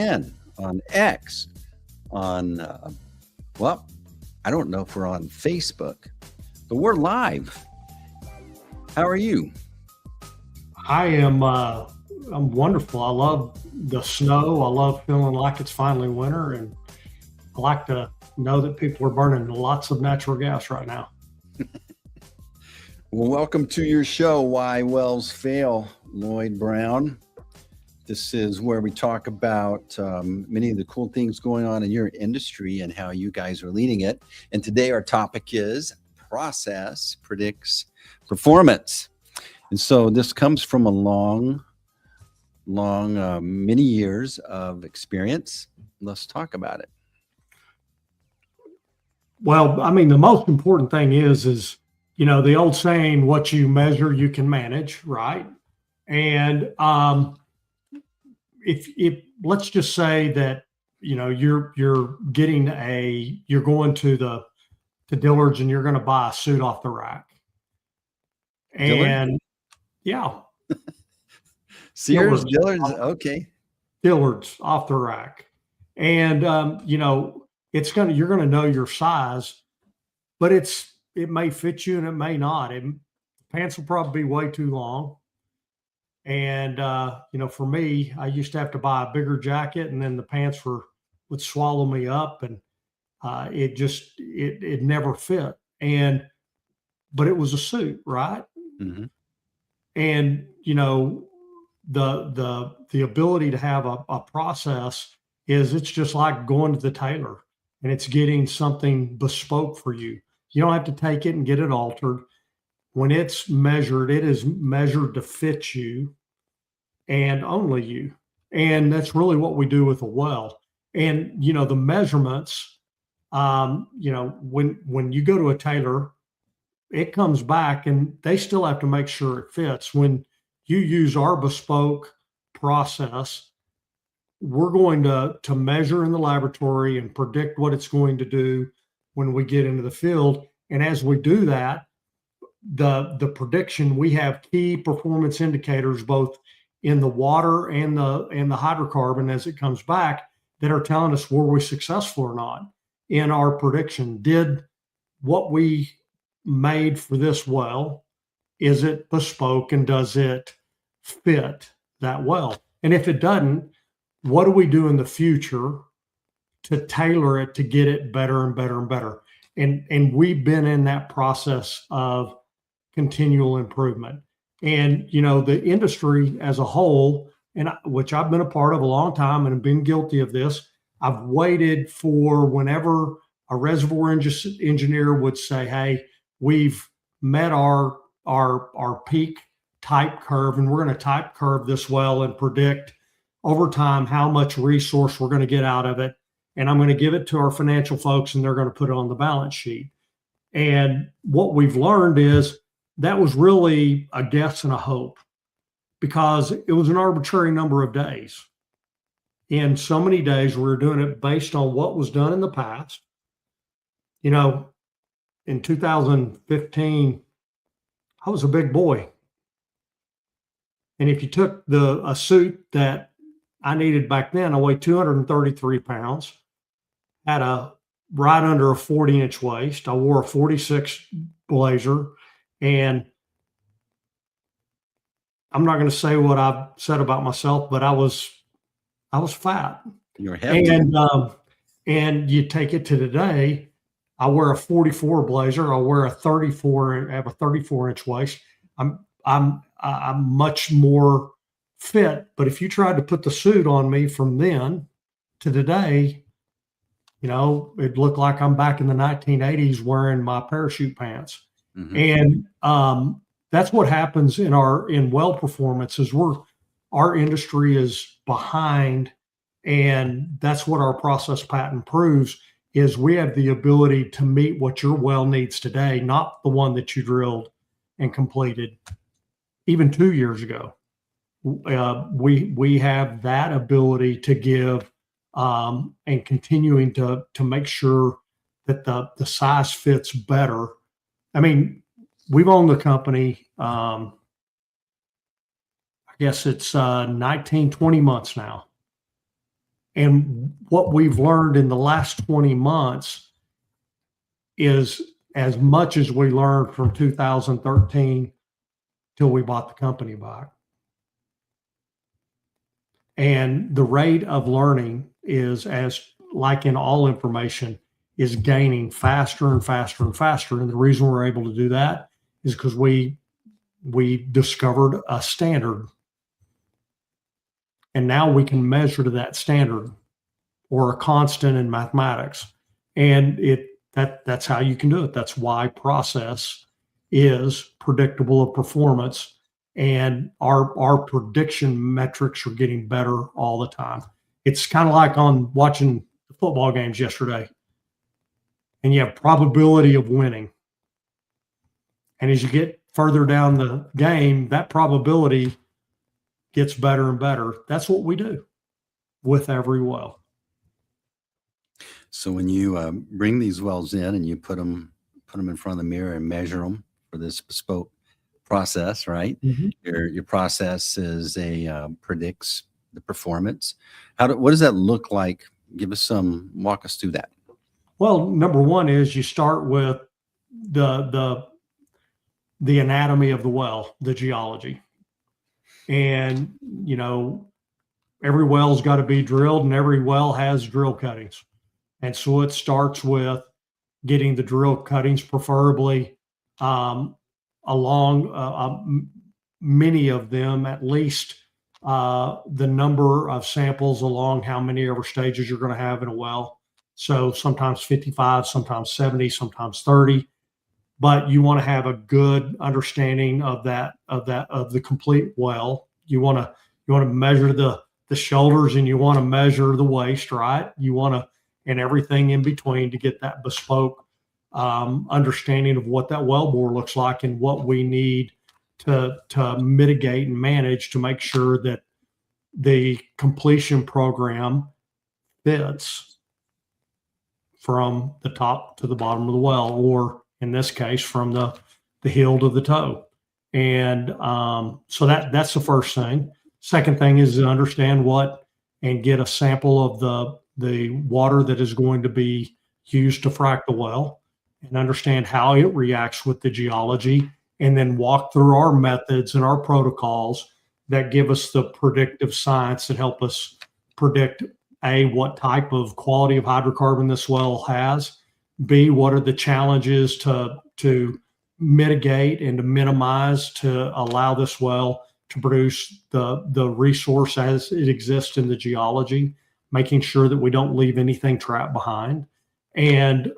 and on X, on, well, I don't know if we're on Facebook, but we're live. How are you? I am I'm wonderful. I love the snow. I love feeling like it's finally winter, and I like to know that people are burning lots of natural gas right now. Well, welcome to your show, Why Wells Fail, Lloyd Brown. This is where we talk about many of the cool things going on in your industry and how you guys are leading it. And today our topic is process predicts performance. And so this comes from a long, many years of experience. Let's talk about it. Well, I mean, the most important thing is the old saying, "What you measure, you can manage," right? And if let's just say that you're going to Dillard's and you're going to buy a suit off the rack, Dillard? and yeah, Sears, Dillard's Dillard's, okay. Dillard's off the rack. And you're gonna know your size, but it may fit you and it may not. Pants will probably be way too long. And for me, I used to have to buy a bigger jacket, and then the pants would swallow me up, and it never fit. But it was a suit, right? Mm-hmm. And the ability to have a process is, it's just like going to the tailor and it's getting something bespoke for you. You don't have to take it and get it altered. When it's measured, it is measured to fit you and only you. And that's really what we do with a well. And the measurements, when you go to a tailor, it comes back and they still have to make sure it fits. When you use our bespoke process, we're going to measure in the laboratory and predict what it's going to do when we get into the field. And as we do that, the prediction, we have key performance indicators both in the water and the hydrocarbon as it comes back, that are telling us, were we successful or not in our prediction? Did what we made for this well, is it bespoke, and does it fit that well? And if it doesn't, what do we do in the future to tailor it to get it better and better and better? And we've been in that process of continual improvement. And the industry as a whole, which I've been a part of a long time and have been guilty of this, I've waited for whenever a reservoir engineer would say, "Hey, we've met our peak type curve, and we're going to type curve this well and predict over time how much resource we're going to get out of it. And I'm going to give it to our financial folks, and they're going to put it on the balance sheet." And what we've learned is that was really a guess and a hope, because it was an arbitrary number of days. In so many days, we were doing it based on what was done in the past. In 2015, I was a big boy. And if you took a suit that I needed back then, I weighed 233 pounds, had a right under a 40-inch waist. I wore a 46 blazer, and I'm not going to say what I've said about myself, but I was fat. You're hefty. And you take it to today, I wear a 44 blazer. I wear a 34. I have a 34-inch waist. I'm much more fit. But if you tried to put the suit on me from then to today, it'd look like I'm back in the 1980s wearing my parachute pants. Mm-hmm. And that's what happens in well performance, is our industry is behind, and that's what our process patent proves, is we have the ability to meet what your well needs today, not the one that you drilled and completed even 2 years ago. We have that ability to give and continuing to make sure that the size fits better. I mean, we've owned the company, I guess it's 19, 20 months now. And what we've learned in the last 20 months is as much as we learned from 2013 till we bought the company back. And the rate of learning is, as like in all information, is gaining faster and faster and faster. And the reason we're able to do that is because we discovered a standard. And now we can measure to that standard or a constant in mathematics. And that's how you can do it. That's why process is predictable of performance. And our prediction metrics are getting better all the time. It's kind of like on watching the football games yesterday, and you have probability of winning. And as you get further down the game, that probability gets better and better. That's what we do with every well. So when you bring these wells in and you put them in front of the mirror and measure them for this bespoke process, right? Mm-hmm. Your process is predicts the performance. What does that look like? Walk us through that. Well, number one is you start with the anatomy of the well, the geology. And, every well's got to be drilled, and every well has drill cuttings. And so it starts with getting the drill cuttings, preferably along many of them, at least the number of samples along how many ever stages you're going to have in a well. So sometimes 55, sometimes 70, sometimes 30. But you want to have a good understanding of the complete well. You want to measure the shoulders, and you want to measure the waist, right? You want to, and everything in between, to get that bespoke understanding of what that wellbore looks like and what we need to mitigate and manage to make sure that the completion program fits from the top to the bottom of the well, or in this case, from the heel to the toe. And so that's the first thing. Second thing is to understand and get a sample of the water that is going to be used to frack the well, and understand how it reacts with the geology, and then walk through our methods and our protocols that give us the predictive science that help us predict, A, what type of quality of hydrocarbon this well has, B, what are the challenges to mitigate and to minimize to allow this well to produce the resource as it exists in the geology, making sure that we don't leave anything trapped behind, and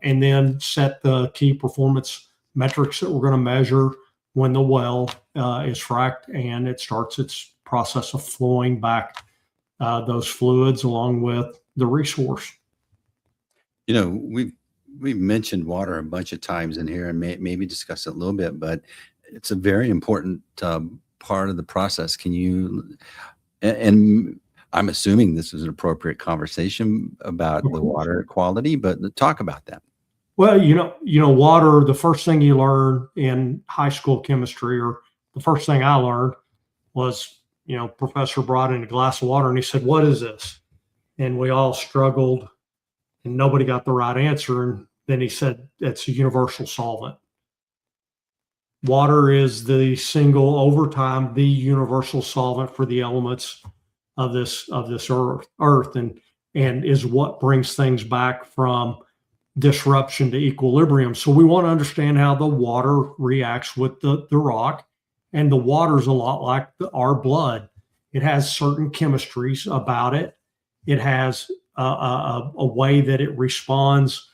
then set the key performance metrics that we're going to measure when the well is fracked and it starts its process of flowing back those fluids along with the resource. We've mentioned water a bunch of times in here, and maybe discuss it a little bit, but it's a very important part of the process. And I'm assuming this is an appropriate conversation about the water quality, but talk about that. Well, water, the first thing you learn in high school chemistry, or the first thing I learned was, professor brought in a glass of water and he said, "What is this?" And we all struggled and nobody got the right answer. And then he said, "It's a universal solvent." Water is over time, the universal solvent for the elements of this earth, and is what brings things back from disruption to equilibrium. So we want to understand how the water reacts with the rock, and the water is a lot like our blood. It has certain chemistries about it. It has a way that it responds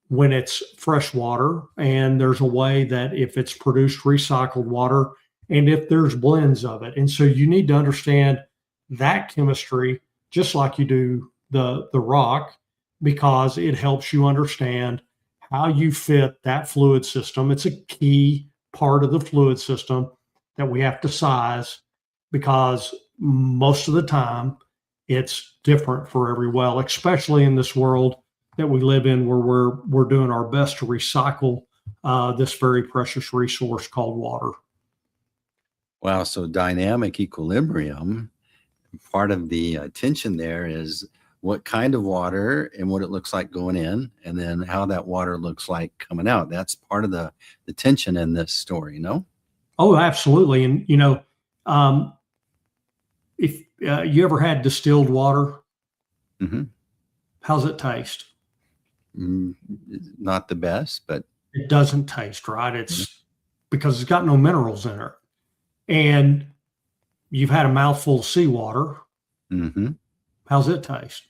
when it's fresh water, and there's a way that if it's produced recycled water, and if there's blends of it. And so you need to understand that chemistry just like you do the rock, because it helps you understand how you fit that fluid system. It's a key part of the fluid system that we have to size, because most of the time it's different for every well, especially in this world that we live in, where we're doing our best to recycle this very precious resource called water. Wow. So dynamic equilibrium, part of the tension there is what kind of water and what it looks like going in, and then how that water looks like coming out. That's part of the tension in this story, no? Oh, absolutely. And if you ever had distilled water, Mm-hmm. how's it taste? Not the best, but It doesn't taste right. It's because it's got no minerals in it. And you've had a mouthful of seawater. mm-hmm. How's it taste?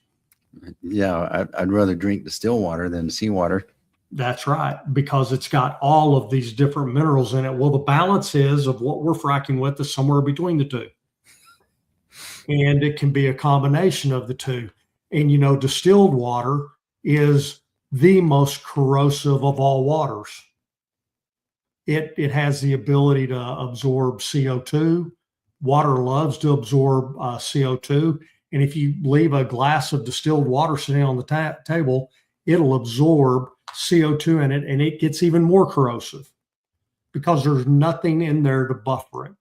Yeah, I'd rather drink distilled water than seawater. That's right, because it's got all of these different minerals in it. Well, the balance is of what we're fracking with is somewhere between the two. And it can be a combination of the two. And, distilled water is the most corrosive of all waters. It has the ability to absorb CO2. Water loves to absorb CO2. And if you leave a glass of distilled water sitting on the table, it'll absorb CO2 in it, and it gets even more corrosive because there's nothing in there to buffer it.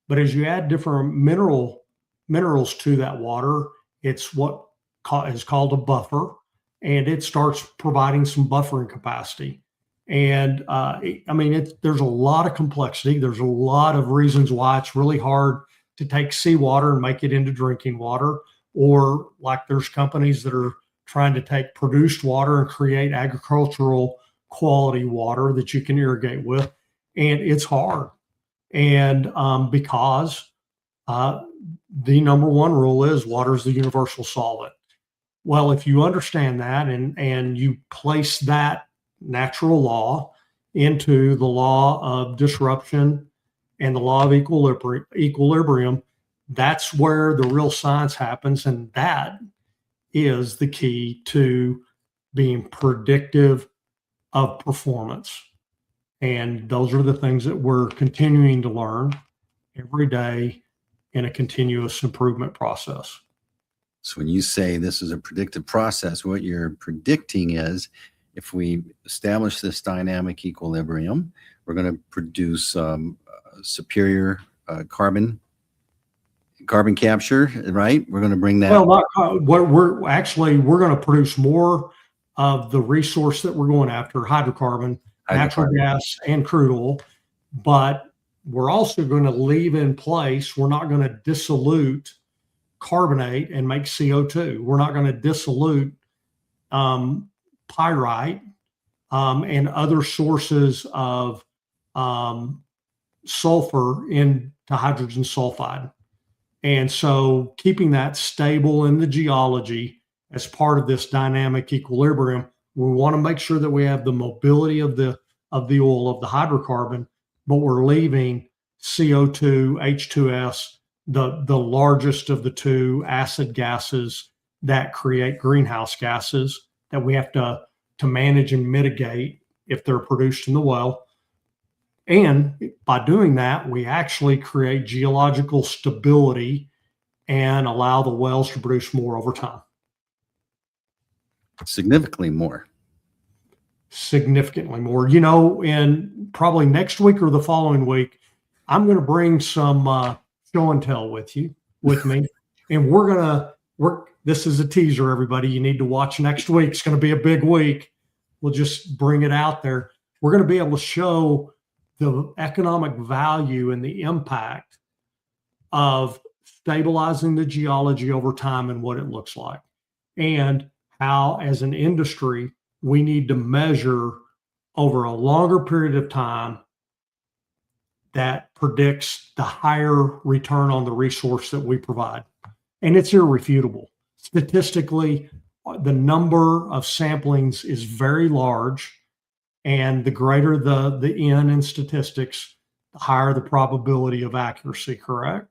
But as you add different minerals to that water, it's what is called a buffer, and it starts providing some buffering capacity. And there's a lot of complexity. There's a lot of reasons why it's really hard to take seawater and make it into drinking water, or like there's companies that are trying to take produced water and create agricultural quality water that you can irrigate with. And it's hard. And because the number one rule is water is the universal solvent. Well, if you understand that and you place that natural law into the law of disruption and the law of equilibrium, that's where the real science happens. And that is the key to being predictive of performance. And those are the things that we're continuing to learn every day in a continuous improvement process. So when you say this is a predictive process, what you're predicting is if we establish this dynamic equilibrium, we're going to produce superior carbon capture, right? We're going to bring that. Well, we're going to produce more of the resource that we're going after, hydrocarbon, natural gas, and crude oil. But we're also going to leave in place, we're not going to dissolute carbonate and make CO2. We're not going to dissolute pyrite and other sources of sulfur into hydrogen sulfide. And so keeping that stable in the geology as part of this dynamic equilibrium, we want to make sure that we have the mobility of the oil, of the hydrocarbon, but we're leaving CO2, H2S, the largest of the two acid gases that create greenhouse gases that we have to manage and mitigate if they're produced in the well. And by doing that, we actually create geological stability and allow the wells to produce more over time. Significantly more. Significantly more. In probably next week or the following week, I'm going to bring some show and tell with me. And this is a teaser, everybody. You need to watch next week. It's going to be a big week. We'll just bring it out there. We're going to be able to show the economic value and the impact of stabilizing the geology over time and what it looks like, and how, as an industry, we need to measure over a longer period of time that predicts the higher return on the resource that we provide. And it's irrefutable. Statistically, the number of samplings is very large, and the greater the N in statistics, the higher the probability of accuracy, correct?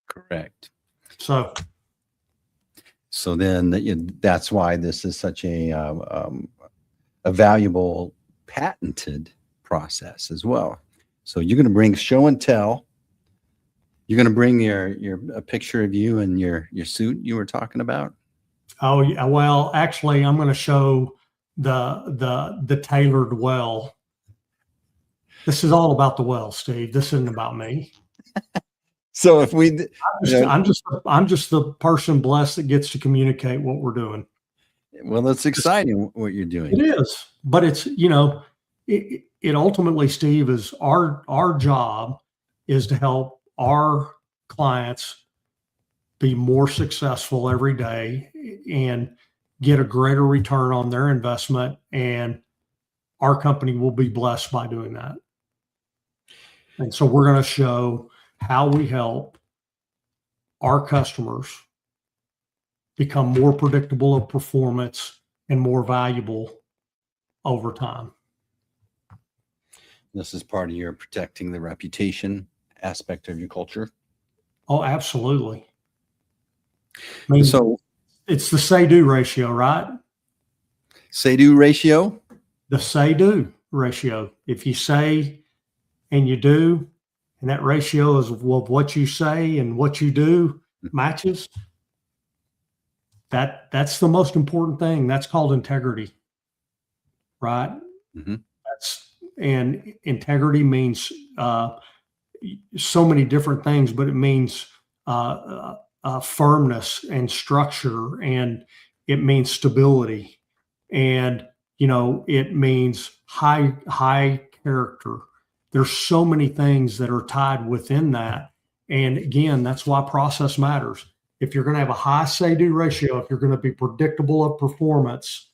Correct. So then that's why this is such a valuable patented process as well. So you're going to bring show and tell. You're going to bring a picture of you and your suit you were talking about. Oh yeah. Well, actually, I'm going to show the tailored well. This is all about the well, Steve. This isn't about me. So if we, I'm just the person blessed that gets to communicate what we're doing. well, it's exciting what you're doing. It is, but it's, it ultimately, Steve, is our job is to help our clients be more successful every day and get a greater return on their investment. And our company will be blessed by doing that. And so we're going to show how we help our customers become more predictable of performance and more valuable over time. This is part of your protecting the reputation aspect of your culture. Oh, absolutely. I mean, So it's the say-do ratio, right? Say-do ratio? The say-do ratio. If you say and you do, and that ratio is of what you say and what you do matches, that's the most important thing. That's called integrity, right? Mm-hmm. And integrity means so many different things, but it means firmness and structure, and it means stability, and it means high character. There's so many things that are tied within that, and again, that's why process matters. If you're going to have a high say-do ratio, if you're going to be predictable of performance,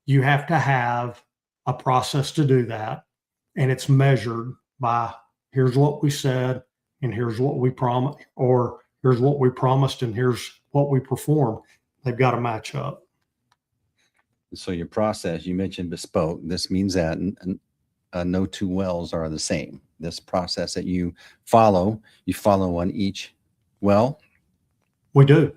you have to have a process to do that, and it's measured by here's what we said and here's what we promised, or here's what we promised and here's what we performed. They've got to match up. So your process, you mentioned bespoke. This means that no two wells are the same. This process that you follow on each well. We do.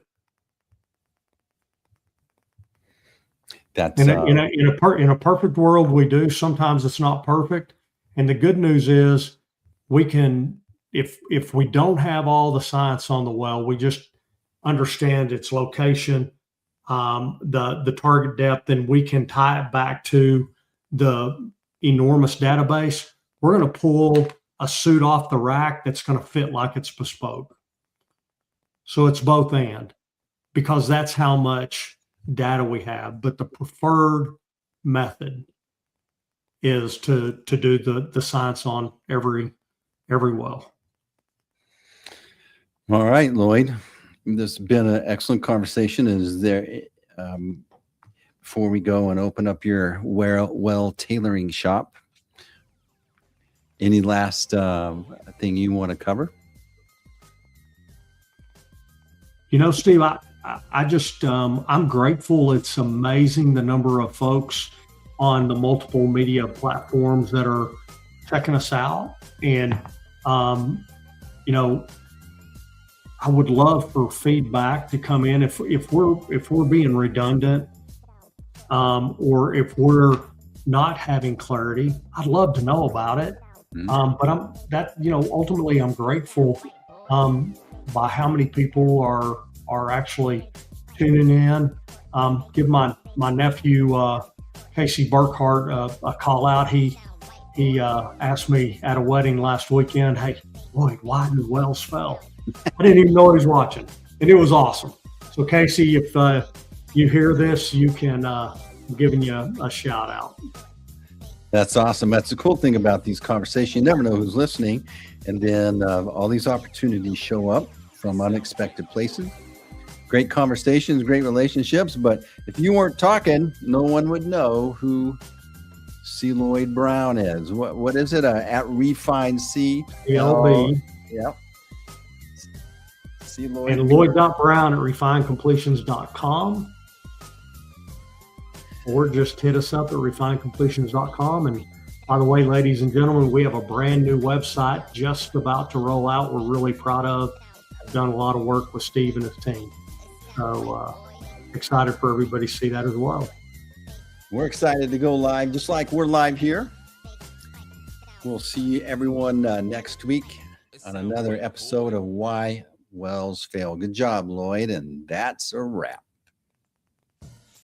That's in a perfect world, we do. Sometimes it's not perfect. And the good news is we can, if we don't have all the science on the well, we just understand its location, the target depth, and we can tie it back to the enormous database. We're going to pull a suit off the rack that's going to fit like it's bespoke. So it's both and, because that's how much data we have. But the preferred method is to do the science on every well. All right, Lloyd. This has been an excellent conversation. Is there, before we go and open up your well tailoring shop, any last thing you want to cover? Steve, I just, I'm grateful. It's amazing the number of folks on the multiple media platforms that are checking us out. And, I would love for feedback to come in if we're being redundant, or if we're not having clarity. I'd love to know about it. But ultimately I'm grateful by how many people are actually tuning in. Give my nephew Casey Burkhart a call out. He asked me at a wedding last weekend, "Hey, Lloyd, why do wells fail?" I didn't even know he was watching, and it was awesome. So Casey, if you hear this, you can I'm giving you a shout out. That's awesome. That's the cool thing about these conversations. You never know who's listening, and then all these opportunities show up from unexpected places. Great conversations, great relationships. But if you weren't talking, no one would know who C. Lloyd Brown is. What is it? At Refine C. LB. Yep. C. Lloyd. And Lloyd.Brown at refinecompletions.com. Or just hit us up at refinecompletions.com. And by the way, ladies and gentlemen, we have a brand new website just about to roll out. We're really proud of. I've done a lot of work with Steve and his team. So excited for everybody to see that as well. We're excited to go live, just like we're live here. We'll see everyone next week on another episode of Why Wells Fail. Good job, Lloyd. And that's a wrap.